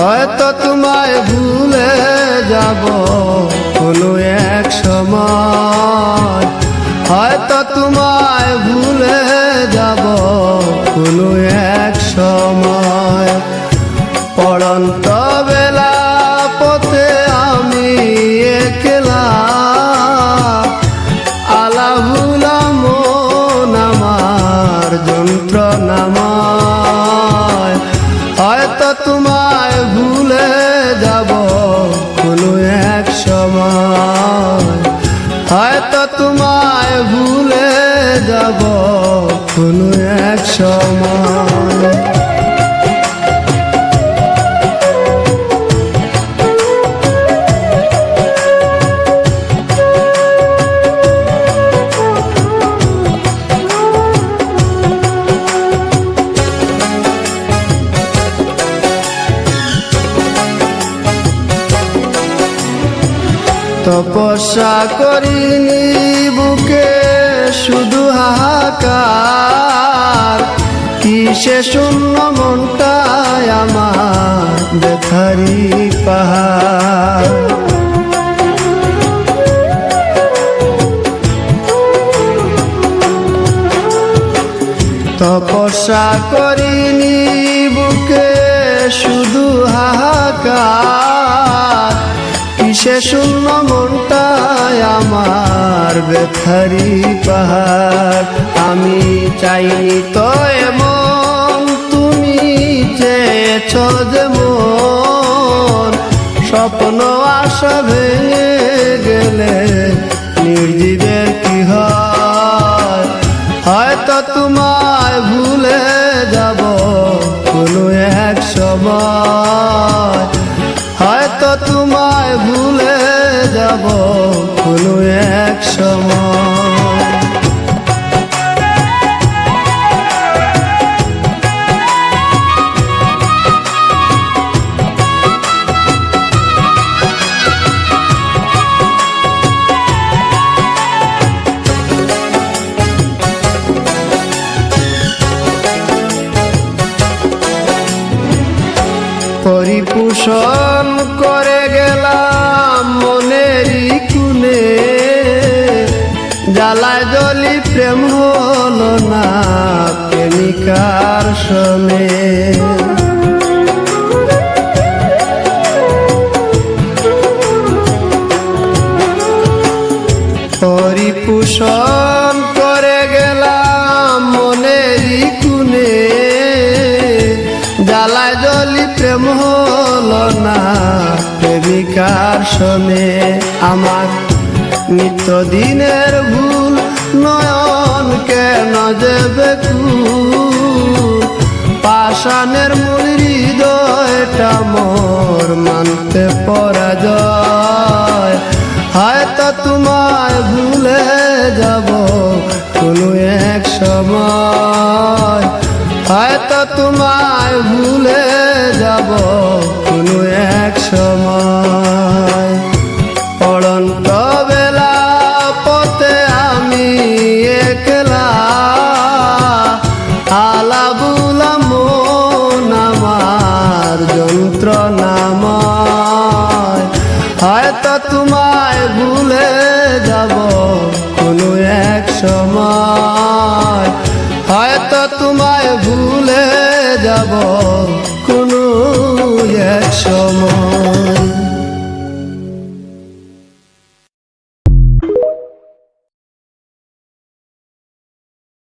হয়তো তোমায় ভুলে যাব কোনো এক সময়, হয়তো তোমায় ভুলে যাব কোনো এক সময়। পড়ন্ত বেলা পথে আমি একলা, আলাভুলা মন আমার যন্ত্রণাময়। হয়তো তোমায় ভুলে যাব কোনো এক সময়, হয়তো তোমায় ভুলে যাব কোনো এক সময়। তপস্যা করিনি বুকে শুধু হাহাকার, কিসে শূন্য মনটায় আমার ব্যথারি পাহাড়। তপস্যা করিনি বুকে শুধু হাহাকার, কিসে শূন্য মনটায় আমার ব্যথারি পাহাড়। আমি চাইনি তো এমন, তুমি চেয়েছ যেমন, স্বপ্ন আশা ভেঙে গেলে নির্জীবের কি হয়। হয়তো তোমায় ভুলে যাব কোনো এক সময়, হয়তো তোমায় ভুলে যাব কোনো এক সময়। পরিপোষণ করে গেলাম মনেরই কুনে, জ্বালায় জ্বলি প্রেম হলো না প্রেমিকার শোনে। পরিপোষণ করে গেলাম মনেরই কুনে, জ্বালায় জ্বলি প্রেম হলো না প্রেমিকার শোনে। আমার নিত্যদিনের ভুল নয়ন কেন যে বেকুল, পাষাণের মূল হৃদয়টা মোর মানতে পরাজয়। হয়তো তোমায় ভুলে যাব কোনো এক সময়, হয়তো তোমায় ভুলে যাব কোনো এক সময়। পড়ন্ত বেলা পথে আমি একলা, আলাভুলা মন আমার যন্ত্রণাময়। হয়তো তোমায় ভুলে যাব কোনো এক সময়, হয়তো তোমায় ভুলে যাব।